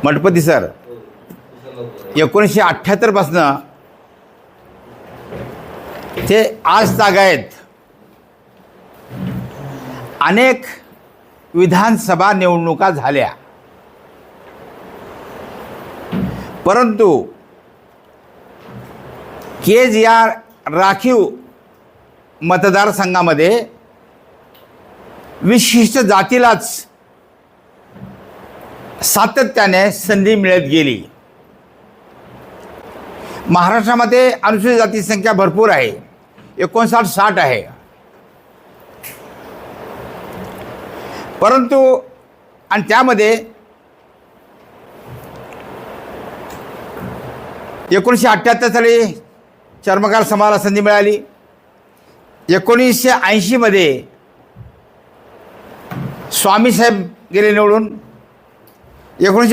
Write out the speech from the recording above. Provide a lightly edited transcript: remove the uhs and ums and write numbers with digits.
Mathpati sir 1978 पासनं ते आज तागायत अनेक विधानसभा निवडणुका झाल्या, परंतु केज या राखीव मतदारसंघामध्ये विशिष्ट जातीलाच सातत्याने संधी मिळत गेली. महाराष्ट्रामध्ये अनुसूचित जाती संख्या भरपूर आहे, 59-60 आहे, परंतु आणि त्यामध्ये 1978 साली चर्मकार समाजाला संधी मिळाली. 1980 मध्ये स्वामी साहेब गेले निवडून.